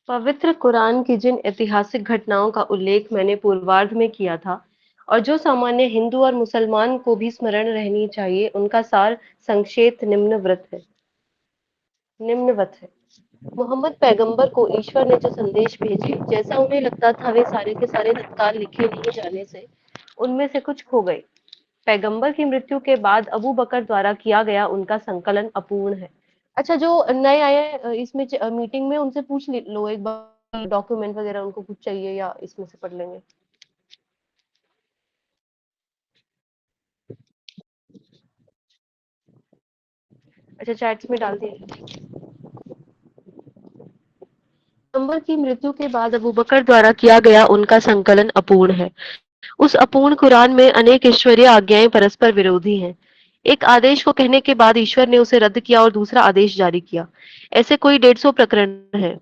पवित्र कुरान की जिन ऐतिहासिक घटनाओं का उल्लेख मैंने पूर्वार्ध में किया था और जो सामान्य हिंदू और मुसलमान को भी स्मरण रहनी चाहिए, उनका सार संक्षेप निम्नवत है। मोहम्मद पैगंबर को ईश्वर ने जो संदेश भेजे, जैसा उन्हें लगता था वे सारे के सारे तत्काल लिखे नहीं जाने से उनमें से कुछ खो गए। पैगंबर की मृत्यु के बाद अबू बकर द्वारा किया गया उनका संकलन अपूर्ण है। अच्छा, जो नए आए हैं, इसमें मीटिंग में उनसे पूछ लो एक बार, डॉक्यूमेंट वगैरह उनको कुछ चाहिए या इसमें से पढ़ लेंगे। अच्छा, चैट्स में डाल दिए। पैगंबर की मृत्यु के बाद अबू बकर द्वारा किया गया उनका संकलन अपूर्ण है। उस अपूर्ण कुरान में अनेक ईश्वरीय आज्ञाएं परस्पर विरोधी हैं। एक आदेश को कहने के बाद ईश्वर ने उसे रद्द किया और दूसरा आदेश जारी किया। ऐसे कोई 150 प्रकरण हैं।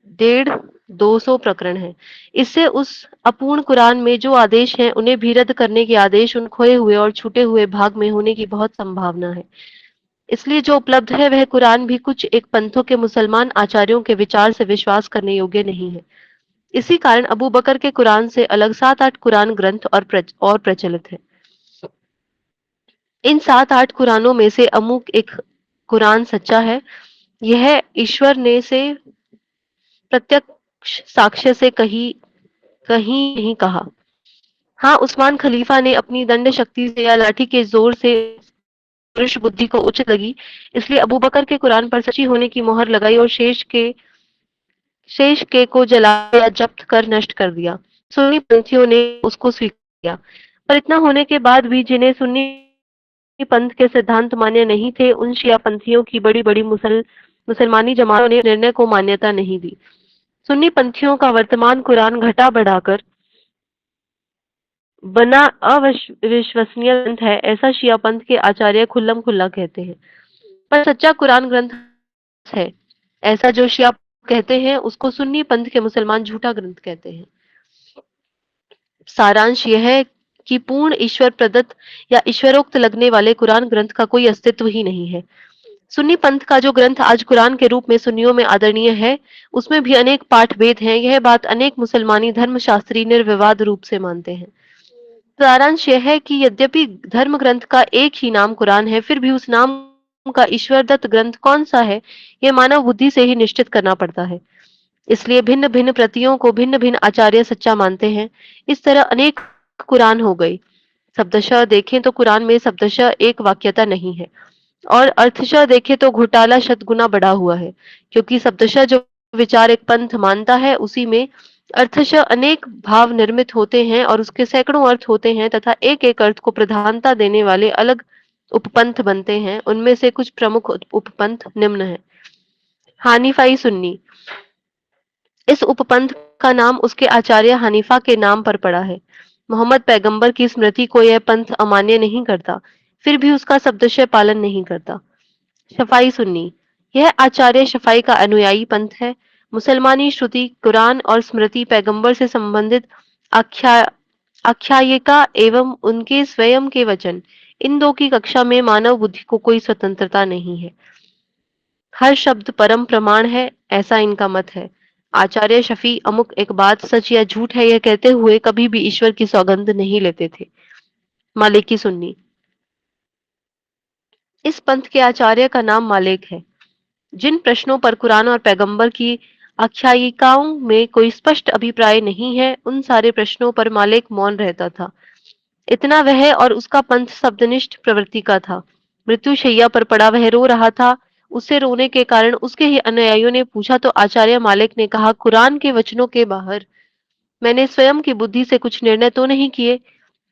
डेढ़ 200 प्रकरण हैं। इससे उस अपूर्ण कुरान में जो आदेश हैं उन्हें भी रद्द करने के आदेश उन खोए हुए और छूटे हुए भाग में होने की बहुत संभावना है। इसलिए जो उपलब्ध है वह कुरान भी कुछ एक पंथों के मुसलमान आचार्यों के विचार से विश्वास करने योग्य नहीं है। इसी कारण अबू बकर के कुरान से अलग 7-8 कुरान ग्रंथ और प्रचलित हैं। इन 7-8 कुरानों में से अमुक एक कुरान सच्चा है। यह ईश्वर ने से प्रत्यक्ष साक्ष्य से कहीं कहीं नहीं कहा। हाँ, उस्मान खलीफा ने अपनी दंड शक्ति से या लाठी के जोर से पुरुष बुद्धि को उचित लगी, इसलिए अबू बकर के कुरान पर सच्ची होने की मोहर लगाई और शेष के को जला या जब्त कर नष्ट कर दिया। सुन्नी पंथियों ने उसको स्वीकार किया, पर इतना होने के बाद भी जिन्हें सुन्नी पंथ के सिद्धांत मान्य नहीं थे, उन शिया पंथियों की बड़ी-बड़ी मुसलमानी जमातों ने निर्णय को मान्यता नहीं दी। सुन्नी पंथियों का वर्तमान कुरान घटा बढ़ाकर बना अविश्वसनीय ग्रंथ है, ऐसा शिया पंथ के आचार्य खुल्लम खुल्ला कहते हैं। पर सच्चा कुरान ग्रंथ है, ऐसा जो शिया कहते हैं, उसको सुन्नी पंथ के मुसलमान झूठा ग्रंथ कहते हैं। सारांश यह है कि पूर्ण ईश्वर प्रदत्त या ईश्वरोक्त लगने वाले कुरान ग्रंथ का कोई अस्तित्व ही नहीं है। सुन्नी पंथ का जो ग्रंथ आज कुरान के रूप में सुन्नियों में आदरणीय है, उसमें भी अनेक पाठ भेद हैं। यह बात अनेक मुसलमानी धर्मशास्त्री निर्विवाद रूप से मानते हैं। सारांश यह है कि यद्यपि धर्म ग्रंथ का एक ही नाम कुरान है, फिर भी उस नाम का ईश्वर दत्त ग्रंथ कौन सा है, यह मानव बुद्धि से ही निश्चित करना पड़ता है। इसलिए भिन्न भिन्न प्रतियों को भिन्न भिन्न आचार्य सच्चा मानते हैं। इस तरह अनेक कुरान हो गई। शब्दशः देखें तो कुरान में शब्दशः एक वाक्यता नहीं है, और अर्थशः देखें तो घोटाला शतगुना बढ़ा हुआ है, क्योंकि शब्दशः जो विचार एक पंथ मानता है, उसी में अर्थशः अनेक भाव निर्मित होते हैं और उसके सैकड़ों अर्थ होते हैं तथा एक एक अर्थ को प्रधानता देने वाले अलग उपपंथ बनते हैं। उनमें से कुछ प्रमुख उपपंथ निम्न है। हानिफाई सुन्नी, इस उपपंथ का नाम उसके आचार्य हनीफा के नाम पर पड़ा है। मोहम्मद पैगंबर की स्मृति को यह पंथ अमान्य नहीं करता, फिर भी उसका शब्दशः पालन नहीं करता। शफाई सुन्नी, यह आचार्य शफाई का अनुयायी पंथ है। मुसलमानी श्रुति, कुरान और स्मृति पैगंबर से संबंधित आख्या आख्यायिका एवं उनके स्वयं के वचन, इन दो की कक्षा में मानव बुद्धि को कोई स्वतंत्रता नहीं है। हर शब्द परम प्रमाण है, ऐसा इनका मत है। आचार्य शफी अमुक एक बात सच या झूठ है यह कहते हुए कभी भी ईश्वर की सौगंध नहीं लेते थे। मालिकी सुन्नी, इस पंथ के आचार्य का नाम मालिक है। जिन प्रश्नों पर कुरान और पैगंबर की आख्यायिकाओं में कोई स्पष्ट अभिप्राय नहीं है, उन सारे प्रश्नों पर मालिक मौन रहता था। इतना वह और उसका पंथ शब्दनिष्ठ प्रवृत्ति का था। मृत्युशैया पर पड़ा वह रो रहा था। उससे रोने के कारण उसके ही अनुयायियों ने पूछा तो आचार्य मालिक ने कहा, कुरान के वचनों के बाहर मैंने स्वयं की बुद्धि से कुछ निर्णय तो नहीं किए।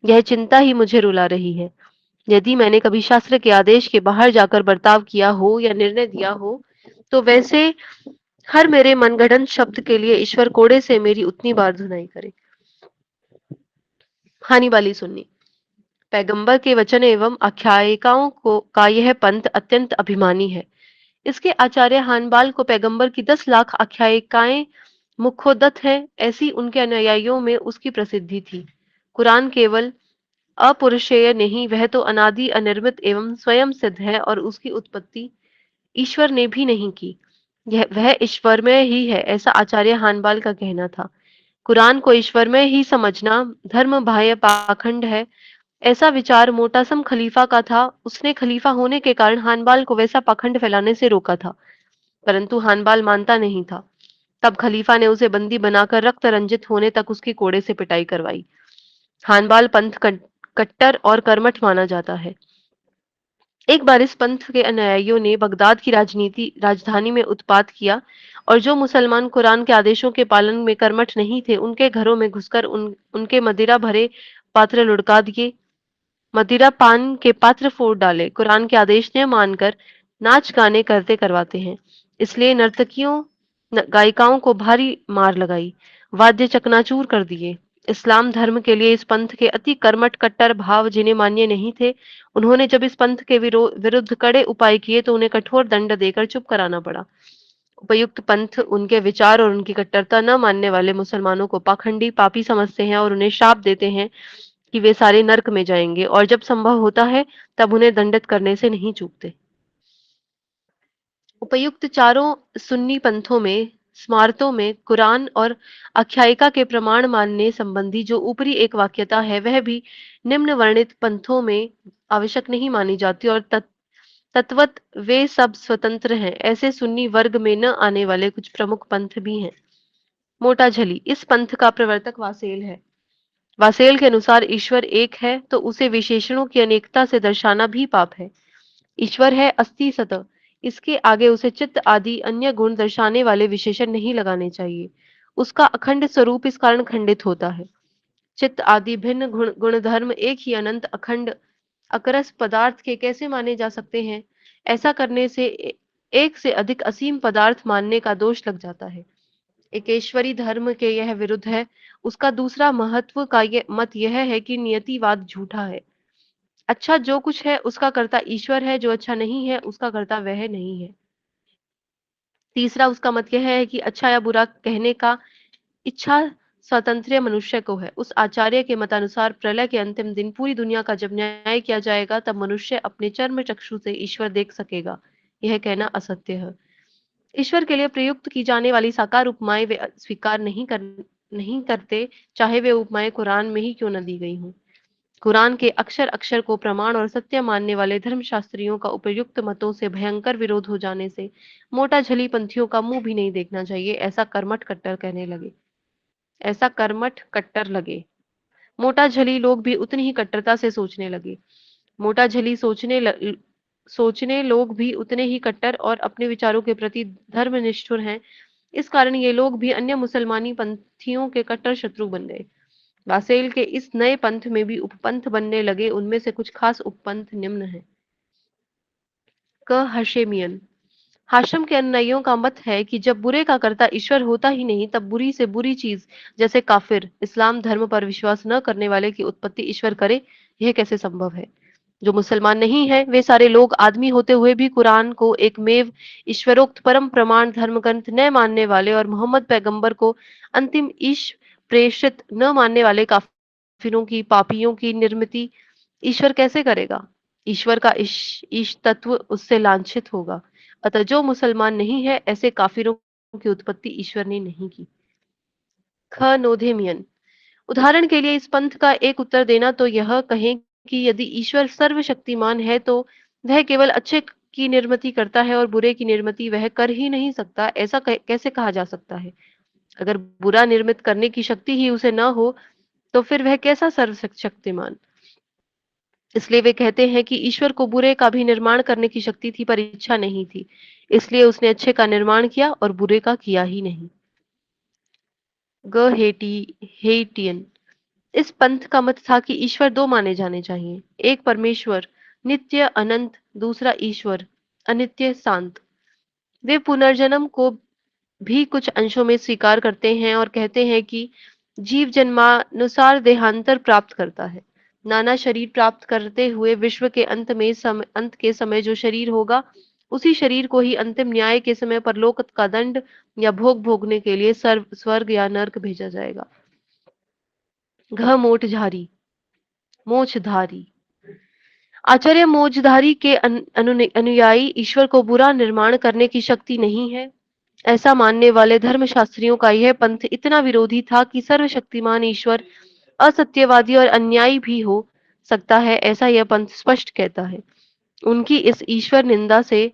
यह चिंता ही मुझे रुला रही है। यदि मैंने कभी शास्त्र के आदेश के बाहर जाकर बर्ताव किया हो या निर्णय दिया हो, तो वैसे हर मेरे मनगढ़ंत शब्द के लिए ईश्वर कोड़े से मेरी उतनी बार धुनाई करे। हानि वाली सुन्नी, पैगंबर के वचन एवं आख्यायिकाओं को का यह पंथ अत्यंत अभिमानी है। इसके आचार्य हानबाल को पैगंबर की 10 लाख आख्यायिकाएं मुखोद्गत हैं, ऐसी उनके अनुयायियों में उसकी प्रसिद्धि थी। कुरान केवल अपौरुषेय नहीं, वह तो अनादि अनिर्मित एवं स्वयं सिद्ध है और उसकी उत्पत्ति ईश्वर ने भी नहीं की। यह वह ईश्वरमय ही है, ऐसा आचार्य हानबाल का कहना था। कुरान को ईश्वरमय ही समझना धर्म बाह्य पाखंड है, ऐसा विचार मोटासम खलीफा का था। उसने खलीफा होने के कारण हानबाल को वैसा पाखंड फैलाने से रोका था, परंतु हानबाल मानता नहीं था। तब खलीफा ने उसे बंदी बनाकर रक्त रंजित होने तक उसकी कोड़े से पिटाई करवाई। हानबाल पंथ कट्टर और कर्मठ माना जाता है। एक बार इस पंथ के अनुयायियों ने बगदाद की राजधानी में उत्पात किया और जो मुसलमान कुरान के आदेशों के पालन में कर्मठ नहीं थे, उनके घरों में घुसकर उनके मदिरा भरे पात्र लुढ़का दिए, मदिरा पान के पात्र फोड़ डाले, कुरान के आदेश न मानकर नाच गाने करते करवाते हैं। इसलिए नर्तकियों गायिकाओं को भारी मार लगाई, वाद्य चकनाचूर कर दिए। इस्लाम धर्म के लिए इस पंथ के अति कर्मठ कट्टर भाव जिन्हें मान्य नहीं थे, उन्होंने जब इस पंथ के विरुद्ध कड़े उपाय किए तो उन्हें कठोर दंड देकर चुप कराना पड़ा। उपयुक्त पंथ उनके विचार और उनकी कट्टरता न मानने वाले मुसलमानों को पाखंडी पापी समझते हैं और उन्हें शाप देते हैं कि वे सारे नर्क में जाएंगे, और जब संभव होता है तब उन्हें दंडित करने से नहीं चूकते। उपयुक्त चारों सुन्नी पंथों में स्मारतों में कुरान और आख्यायिका के प्रमाण मानने संबंधी जो ऊपरी एक वाक्यता है, वह भी निम्न वर्णित पंथों में आवश्यक नहीं मानी जाती, और तत्वत वे सब स्वतंत्र हैं। ऐसे सुन्नी वर्ग में न आने वाले कुछ प्रमुख पंथ भी हैं। मोटा झली इस पंथ का प्रवर्तक वासेल है। वासेल के अनुसार ईश्वर एक है तो उसे विशेषणों की अनेकता से दर्शाना भी पाप है। ईश्वर है अस्थि सतह, इसके आगे उसे चित्त आदि अन्य गुण दर्शाने वाले विशेषण नहीं लगाने चाहिए। उसका अखंड स्वरूप इस कारण खंडित होता है। चित्त आदि भिन्न गुणधर्म एक ही अनंत अखंड अकरस पदार्थ के कैसे माने जा सकते हैं? ऐसा करने से एक से अधिक असीम पदार्थ मानने का दोष लग जाता है। एकेश्वरी धर्म के यह विरुद्ध है। उसका दूसरा महत्व का मत यह है कि नियतिवाद झूठा है। अच्छा जो कुछ है उसका कर्ता ईश्वर है, जो अच्छा नहीं है उसका कर्ता वह नहीं है। तीसरा उसका मत यह है कि अच्छा या बुरा कहने का इच्छा स्वातंत्र्य मनुष्य को है। उस आचार्य के मतानुसार प्रलय के अंतिम दिन पूरी दुनिया का जब न्याय किया जाएगा, तब मनुष्य अपने चर्म चक्षु से ईश्वर देख सकेगा। यह कहना असत्य है। ईश्वर के लिए प्रयुक्त की जाने वाली साकार उपमाएं वे स्वीकार नहीं करते, चाहे वे उपमाएं कुरान में ही क्यों न दी गई हों। कुरान के अक्षर अक्षर को प्रमाण और सत्य मानने वाले धर्मशास्त्रियों का उपयुक्त मतों से भयंकर विरोध हो जाने से मोटा झली पंथियों का मुंह भी नहीं देखना चाहिए। ऐसा कर्मठ कट्टर लगे। मोटा झली लोग भी उतनी ही कट्टरता से सोचने लगे। मोटा झली सोचने लोग भी उतने ही कट्टर और अपने विचारों के प्रति धर्मनिष्ठुर हैं। इस कारण ये लोग भी अन्य मुसलमानी पंथियों के कट्टर शत्रु बन गए। बासेल के इस नए पंथ में भी उपपंथ बनने लगे। उनमें से कुछ खास उपपंथ निम्न हैं। क हशेमियन हाशम के अनुयायियों का मत है कि जब बुरे का कर्ता ईश्वर होता ही नहीं, तब बुरी से बुरी चीज जैसे काफिर इस्लाम धर्म पर विश्वास न करने वाले की उत्पत्ति ईश्वर करे, यह कैसे संभव है? जो मुसलमान नहीं है वे सारे लोग आदमी होते हुए भी कुरान को एक मेव ईश्वरोक्त परम प्रमाण धर्म ग्रंथ न मानने वाले और मोहम्मद पैगंबर को अंतिम ईश प्रेषित न मानने वाले काफिरों की पापियों की निर्मिति ईश्वर कैसे करेगा? ईश्वर का ईश तत्व उससे लांछित होगा। अतः जो मुसलमान नहीं है, ऐसे काफिरों की उत्पत्ति ईश्वर ने नहीं की। ख नोधेमियन उदाहरण के लिए इस पंथ का एक उत्तर देना तो यह कहें कि यदि ईश्वर सर्वशक्तिमान है तो वह केवल अच्छे की निर्मिति करता है और बुरे की निर्मिति वह कर ही नहीं सकता। ऐसा कैसे कहा जा सकता है? अगर बुरा निर्मित करने की शक्ति ही उसे न हो तो फिर वह कैसा सर्वशक्तिमान? इसलिए वे कहते हैं कि ईश्वर को बुरे का भी निर्माण करने की शक्ति थी पर इच्छा नहीं थी, इसलिए उसने अच्छे का निर्माण किया और बुरे का किया ही नहीं। ग हेटियन इस पंथ का मत था कि ईश्वर दो माने जाने चाहिए, एक परमेश्वर नित्य अनंत, दूसरा ईश्वर अनित्य शांत। वे पुनर्जन्म को भी कुछ अंशों में स्वीकार करते हैं और कहते हैं कि जीव जन्मानुसार देहांतर प्राप्त करता है। नाना शरीर प्राप्त करते हुए विश्व के अंत के समय जो शरीर होगा, उसी शरीर को ही अंतिम न्याय के समय परलोक का दंड या भोग भोगने के लिए स्वर्ग या नर्क भेजा जाएगा। घ मोक्षधारी आचार्य मोक्षधारी के अनुयायी ईश्वर को बुरा निर्माण करने की शक्ति नहीं है। ऐसा मानने वाले धर्मशास्त्रियों का यह पंथ इतना विरोधी था कि सर्वशक्तिमान ईश्वर असत्यवादी और अन्यायी भी हो सकता है, ऐसा यह पंथ स्पष्ट कहता है। उनकी इस ईश्वर निंदा से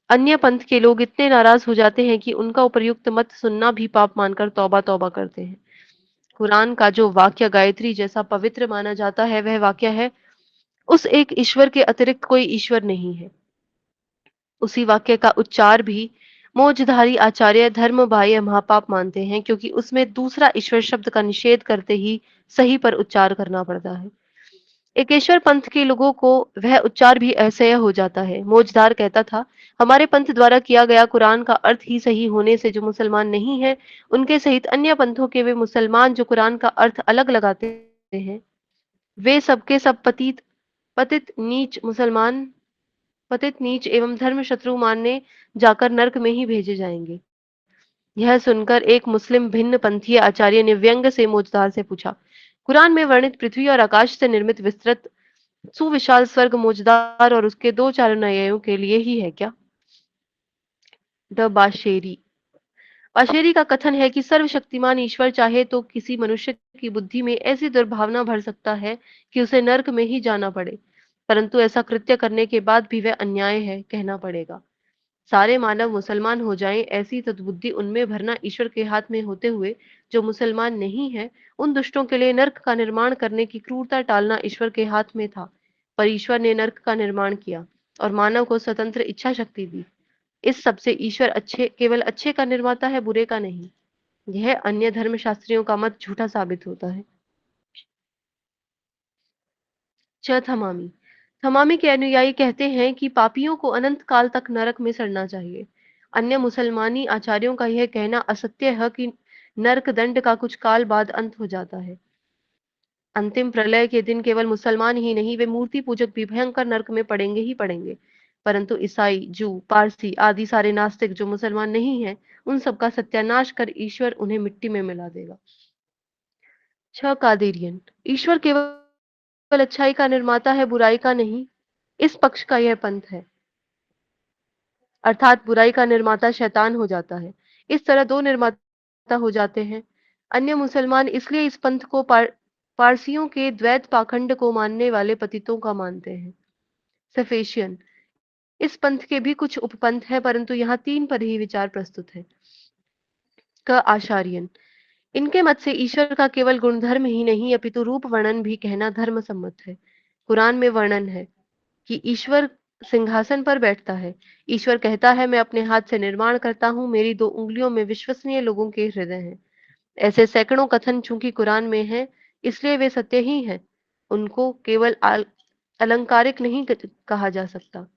अन्य पंथ के लोग इतने नाराज हो जाते हैं कि उनका उपर्युक्त मत सुनना भी पाप मानकर तौबा तौबा करते हैं। कुरान का जो वाक्य गायत्री जैसा पवित्र माना जाता है, वह वाक्य है, उस एक ईश्वर के अतिरिक्त कोई ईश्वर नहीं है। उसी वाक्य का उच्चार भी मोक्षधारी आचार्य धर्म बाह्य महापाप मानते हैं, क्योंकि उसमें दूसरा ईश्वर शब्द का निषेध करते ही सही पर उच्चार करना पड़ता है। एकेश्वर पंथ के लोगों को वह उच्चार भी असह्य हो जाता है। मोजदार कहता था, हमारे पंथ द्वारा किया गया कुरान का अर्थ ही सही होने से जो मुसलमान नहीं है, उनके सहित अन्य पंथों के वे मुसलमान जो कुरान का अर्थ अलग लगाते हैं, वे सबके सब पतित पतित नीच मुसलमान पतित नीच एवं धर्म शत्रु मानने जाकर नरक में ही भेजे जाएंगे। यह सुनकर एक मुस्लिम भिन्न पंथीय आचार्य ने व्यंग से मोजदार से पूछा, कुरान में वर्णित पृथ्वी और आकाश से निर्मित विस्तृत सुविशाल स्वर्ग मोजदार और उसके दो चार अनुयायियों के लिए ही है क्या? द बाशेरी बाशेरी का कथन है कि सर्वशक्तिमान ईश्वर चाहे तो किसी मनुष्य की बुद्धि में ऐसी दुर्भावना भर सकता है कि उसे नरक में ही जाना पड़े, परंतु ऐसा कृत्य करने के बाद भी वह अन्याय है कहना पड़ेगा। सारे मानव मुसलमान हो जाएं, ऐसी सद्बुद्धि उनमें भरना ईश्वर के हाथ में होते हुए जो मुसलमान नहीं है, उन दुष्टों के लिए नरक का निर्माण करने की क्रूरता टालना ईश्वर के हाथ में था। पर ईश्वर ने नरक का निर्माण किया और मानव को स्वतंत्र इच्छा शक्ति दी। इस सबसे ईश्वर केवल अच्छे का निर्माता है, बुरे का नहीं। यह अन्य धर्मशास्त्रियों का मत झूठा साबित होता है। थमामी थमामी के अनुयायी कहते हैं कि पापियों को अनंत काल तक नरक में सड़ना चाहिए। अन्य मुसलमानी आचार्यों का यह कहना असत्य है कि नरक दंड का कुछ काल बाद अंत हो जाता है। अंतिम प्रलय के दिन केवल मुसलमान ही नहीं, वे मूर्ति पूजक भी भयंकर नरक में पड़ेंगे ही पड़ेंगे। परंतु ईसाई, जू, पारसी आदि सारे नास्तिक जो मुसलमान नहीं हैं, उन सबका सत्यानाश कर ईश्वर उन्हें मिट्टी में मिला देगा। कादेरियन ईश्वर केवल अच्छाई का निर्माता है, बुराई का नहीं। इस पक्ष का यह पंथ है, अर्थात बुराई का निर्माता शैतान हो जाता है। इस तरह दो निर्माता हो जाते हैं। अन्य मुसलमान इसलिए इस पंथ को पारसियों के द्वैत पाखंड को मानने वाले पतितों का मानते हैं। सफेशियन इस पंथ के भी कुछ उपपंथ हैं, परंतु यहाँ तीन पर ही विचार प्रस्तुत है। क आचार्यन इनके मत से ईश्वर का केवल गुणधर्म ही नहीं अपितु रूप वर्णन भी कहना धर्म सम्मत है। कुरान में वर्णन है कि ईश्वर सिंहासन पर बैठता है। ईश्वर कहता है, मैं अपने हाथ से निर्माण करता हूँ, मेरी दो उंगलियों में विश्वसनीय लोगों के हृदय हैं। ऐसे सैकड़ों कथन चूंकि कुरान में हैं, इसलिए वे सत्य ही हैं। उनको केवल अलंकारिक नहीं कहा जा सकता।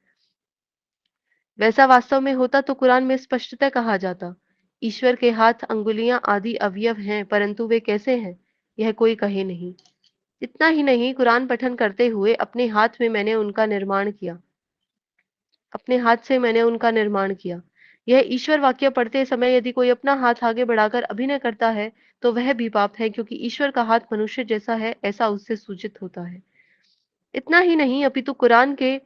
वैसा वास्तव में होता तो कुरान में स्पष्टतः कहा जाता, ईश्वर के हाथ, अंगुलियां आदि अवयव हैं, परंतु वे कैसे हैं, यह कोई कहे नहीं। इतना ही नहीं, कुरान पठन करते हुए अपने हाथ से मैंने उनका निर्माण किया। यह ईश्वर वाक्य पढ़ते समय यदि कोई अपना हाथ आगे बढ़ाकर अभिनय करता है, तो वह भी पाप है, क्योंकि ईश्वर का हाथ मनुष्य जैसा है, ऐसा उससे सूचित होता है। इतना ही नहीं, अपितु कुरान के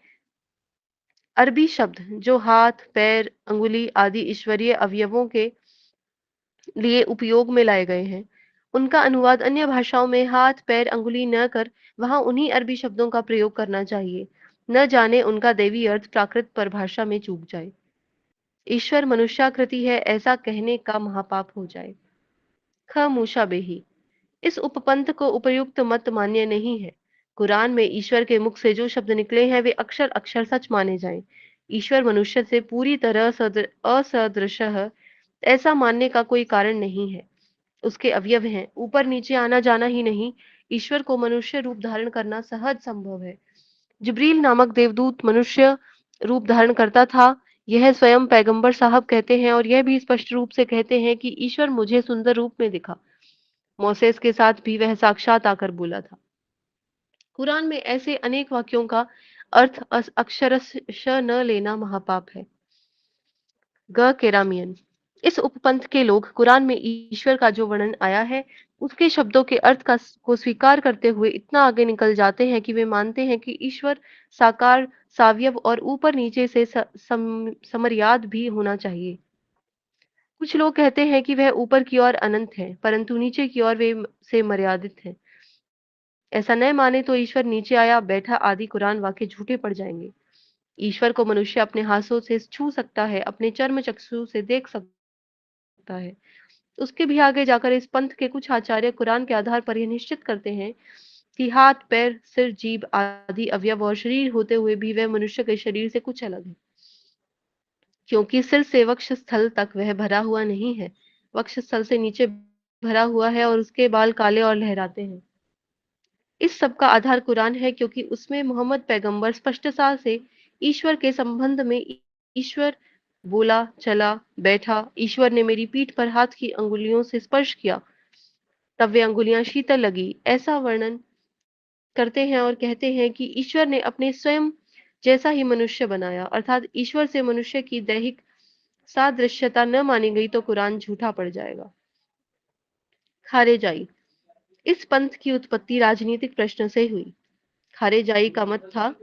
अरबी शब्द जो हाथ, पैर, अंगुली आदि ईश्वरीय अवयवों के लिए उपयोग में लाए गए हैं, उनका अनुवाद अन्य भाषाओं में हाथ, पैर, अंगुली न कर वहां उन्हीं अरबी शब्दों का प्रयोग करना चाहिए। न जाने उनका दैवी अर्थ प्राकृत परिभाषा में चूक जाए। ईश्वर मनुष्याकृति है, ऐसा कहने का महापाप हो जाए। ख मूषाबेही इस उपपंथ को उपयुक्त मत मान्य नहीं है। कुरान में ईश्वर के मुख से जो शब्द निकले हैं, वे अक्षर अक्षर सच माने जाएं। ईश्वर मनुष्य से पूरी तरह असदृश है, ऐसा मानने का कोई कारण नहीं है। उसके अवयव हैं, ऊपर नीचे आना जाना ही नहीं, ईश्वर को मनुष्य रूप धारण करना सहज संभव है। जिब्रील नामक देवदूत मनुष्य रूप धारण करता था, यह स्वयं पैगंबर साहब कहते हैं, और यह भी स्पष्ट रूप से कहते हैं कि ईश्वर मुझे सुंदर रूप में दिखा। मोसेस के साथ भी वह साक्षात आकर बोला था। कुरान में ऐसे अनेक वाक्यों का अर्थ अक्षरश न लेना महापाप है। ग केरामियन इस उपपंथ के लोग कुरान में ईश्वर का जो वर्णन आया है, उसके शब्दों के अर्थ को स्वीकार करते हुए इतना आगे निकल जाते हैं कि वे मानते हैं कि ईश्वर साकार, सावयव और ऊपर नीचे से समर्याद भी होना चाहिए। कुछ लोग कहते हैं कि वह ऊपर की ओर अनंत है, परंतु नीचे की ओर वे से मर्यादित है। ऐसा न माने तो ईश्वर नीचे आया, बैठा आदि कुरान वाक्य झूठे पड़ जाएंगे। ईश्वर को मनुष्य अपने हाथों से छू सकता है, अपने चर्म चक्षु से देख सकता है। उसके भी आगे जाकर इस पंथ के कुछ आचार्य कुरान के आधार पर यह निश्चित करते हैं कि हाथ, पैर, सिर, जीभ आदि अवयव और शरीर होते हुए भी वह मनुष्य के शरीर से कुछ अलग है, क्योंकि सिर से वक्ष स्थल तक वह भरा हुआ नहीं है। वक्ष स्थल से नीचे भरा हुआ है और उसके बाल काले और लहराते हैं। इस सब का आधार कुरान है, क्योंकि उसमें मोहम्मद पैगंबर स्पष्टता से ईश्वर के संबंध में ईश्वर बोला, चला, बैठा, ईश्वर ने मेरी पीठ पर हाथ की अंगुलियों से स्पर्श किया, तब वे अंगुलियां शीतल लगी, ऐसा वर्णन करते हैं और कहते हैं कि ईश्वर ने अपने स्वयं जैसा ही मनुष्य बनाया, अर्थात ईश्वर से मनुष्य की दैहिक सादृश्यता न मानी गई तो कुरान झूठा पड़ जाएगा। खारेजाई। इस पंथ की उत्पत्ति राजनीतिक प्रश्न से हुई। खारेजाई का मत था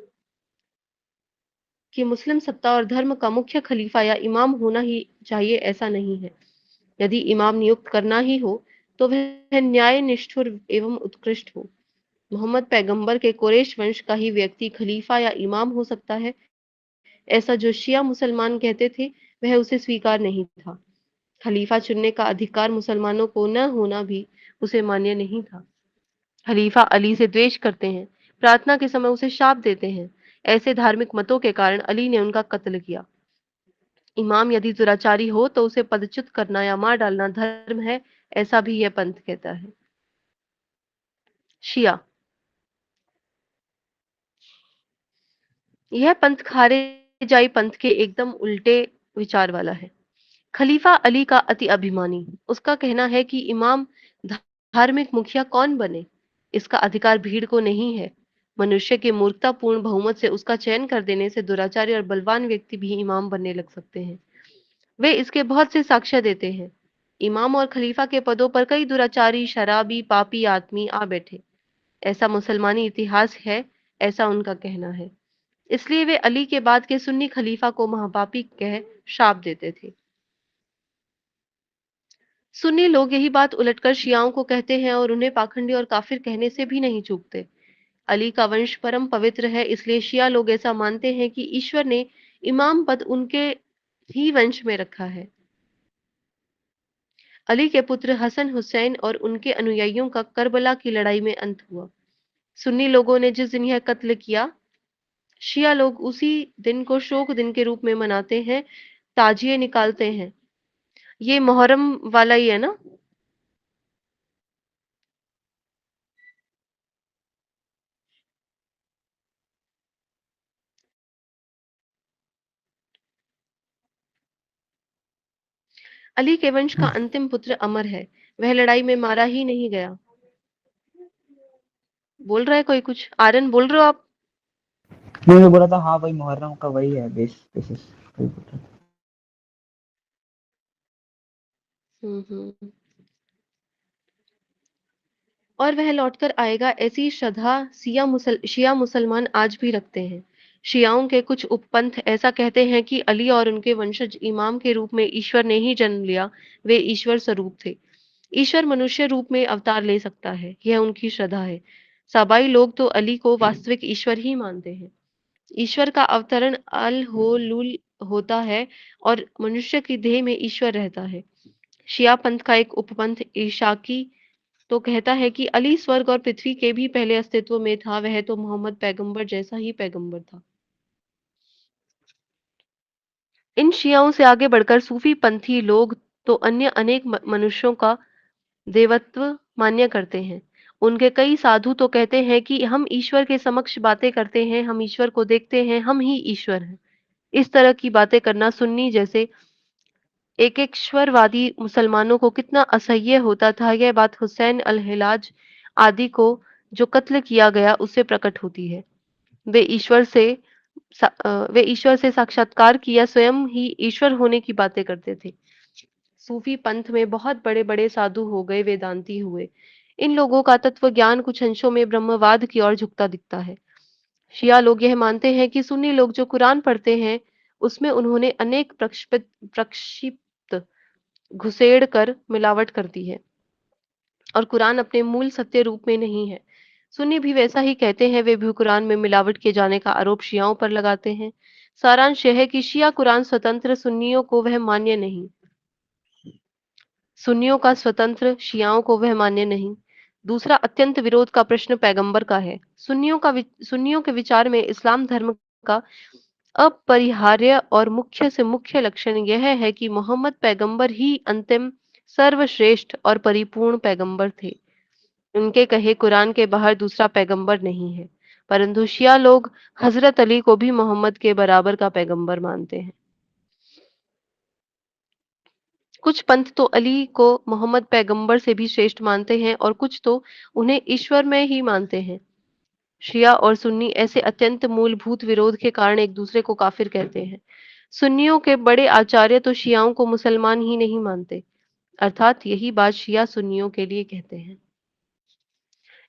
कि मुस्लिम सत्ता और धर्म का मुख्य खलीफा या इमाम होना ही चाहिए, ऐसा नहीं है। यदि इमाम नियुक्त करना ही हो तो वह न्याय निष्ठुर एवं उत्कृष्ट हो। मोहम्मद पैगंबर के कुरैश वंश का ही व्यक्ति खलीफा या इमाम हो सकता है, ऐसा जो शिया मुसलमान कहते थे वह उसे स्वीकार नहीं था। खलीफा चुनने का अधिकार मुसलमानों को न होना भी उसे मान्य नहीं था। खलीफा अली से द्वेष करते हैं, प्रार्थना के समय उसे शाप देते हैं। ऐसे धार्मिक मतों के कारण अली ने उनका कत्ल किया। इमाम यदि दुराचारी हो तो उसे पदच्युत करना या मार डालना धर्म है, ऐसा भी यह पंथ कहता है। शिया। यह पंथ खारिजाई पंथ के एकदम उल्टे विचार वाला है। खलीफा अली का अति अभिमानी, उसका कहना है कि इमाम धार्मिक मुखिया कौन बने, इसका अधिकार भीड़ को नहीं है। मनुष्य के मूर्खतापूर्ण बहुमत से उसका चयन कर देने से दुराचारी और बलवान व्यक्ति भी इमाम बनने लग सकते हैं। वे इसके बहुत से साक्ष्य देते हैं। इमाम और खलीफा के पदों पर कई दुराचारी, शराबी, पापी आदमी आ बैठे। ऐसा मुसलमानी इतिहास है, ऐसा उनका कहना है। इसलिए वे अली के बाद के सुन्नी खलीफा को महापापी कह शाप देते थे। सुन्नी लोग यही बात उलटकर शियाओं को कहते हैं और उन्हें पाखंडी और काफिर कहने से भी नहीं चूकते। अली का वंश परम पवित्र है, इसलिए शिया लोग ऐसा मानते हैं कि ईश्वर ने इमाम पद उनके ही वंश में रखा है। अली के पुत्र हसन हुसैन और उनके अनुयायियों का करबला की लड़ाई में अंत हुआ। सुन्नी लोगों ने जिस दिन यह कत्ल किया, शिया लोग उसी दिन को शोक दिन के रूप में मनाते हैं, ताजिए निकालते हैं। ये मुहर्रम वाला ही है ना? अली के वंश का अंतिम पुत्र अमर है, वह लड़ाई में मारा ही नहीं गया। बोल रहा है कोई कुछ? आर्यन बोल रहे हो आप? मैं बोला था हाँ भाई, मुहर्रम का वही है बेसिस। हम्म। और वह लौटकर आएगा, ऐसी श्रद्धा शिया मुसलमान आज भी रखते हैं। शियाओं के कुछ उपपंथ ऐसा कहते हैं कि अली और उनके वंशज इमाम के रूप में ईश्वर ने ही जन्म लिया, वे ईश्वर स्वरूप थे। ईश्वर मनुष्य रूप में अवतार ले सकता है, यह उनकी श्रद्धा है। सबाई लोग तो अली को वास्तविक ईश्वर ही मानते हैं। ईश्वर का अवतरण अल हो लुल होता है और मनुष्य की देह में ईश्वर रहता है। शिया पंथ का एक उपपंथ ईशाकी तो कहता है कि अली स्वर्ग और पृथ्वी के भी पहले अस्तित्व में था, वह तो मोहम्मद पैगंबर जैसा ही पैगंबर था। इन शियाओं से आगे बढ़कर सूफी पंथी लोग तो अन्य अनेक मनुष्यों का देवत्व मान्य करते हैं। उनके कई साधु तो कहते हैं कि हम ईश्वर के समक्ष बातें करते हैं, हम ईश्वर को देखते हैं, हम ही ईश्वर हैं। इस तरह की बातें करना सुन्नी जैसे एकेश्वरवादी मुसलमानों को कितना असह्य होता था, यह बात हुसैन अल-हिलाज आदि को जो कत्ल किया गया उससे प्रकट होती है। वे ईश्वर से वे ईश्वर से साक्षात्कार किया स्वयं ही ईश्वर होने की बातें करते थे। सूफी पंथ में बहुत बड़े-बड़े साधु हो गए, वेदांती हुए। इन लोगों का तत्व ज्ञान कुछ अंशों में ब्रह्मवाद की ओर झुकता दिखता है। शिया लोग यह मानते हैं कि सुन्नी लोग जो कुरान पढ़ते हैं, उसमें उन्होंने अनेक प्रक्षिप्त घुसेड़ कर मिलावट करती है और कुरान अपने मूल सत्य रूप में नहीं है। सुन्नी भी वैसा ही कहते हैं, वे भी कुरान में मिलावट किए जाने का आरोप शियाओं पर लगाते हैं। सारांश यह है कि शिया कुरान स्वतंत्र, सुन्नियों को वह मान्य नहीं। सुन्नियों का स्वतंत्र, शियाओं को वह मान्य नहीं। दूसरा अत्यंत विरोध का प्रश्न पैगंबर का है। सुन्नियों के विचार में इस्लाम धर्म का अपरिहार्य और मुख्य से मुख्य लक्षण यह है कि मोहम्मद पैगंबर ही अंतिम, सर्वश्रेष्ठ और परिपूर्ण पैगंबर थे। उनके कहे कुरान के बाहर दूसरा पैगंबर नहीं है। परंतु शिया लोग हजरत अली को भी मोहम्मद के बराबर का पैगंबर मानते हैं। कुछ पंथ तो अली को मोहम्मद पैगंबर से भी श्रेष्ठ मानते हैं और कुछ तो उन्हें ईश्वर में ही मानते हैं। शिया और सुन्नी ऐसे अत्यंत मूलभूत विरोध के कारण एक दूसरे को काफिर कहते हैं। सुन्नियों के बड़े आचार्य तो शियाओं को मुसलमान ही नहीं मानते, अर्थात यही बात शिया सुन्नियों के लिए कहते हैं।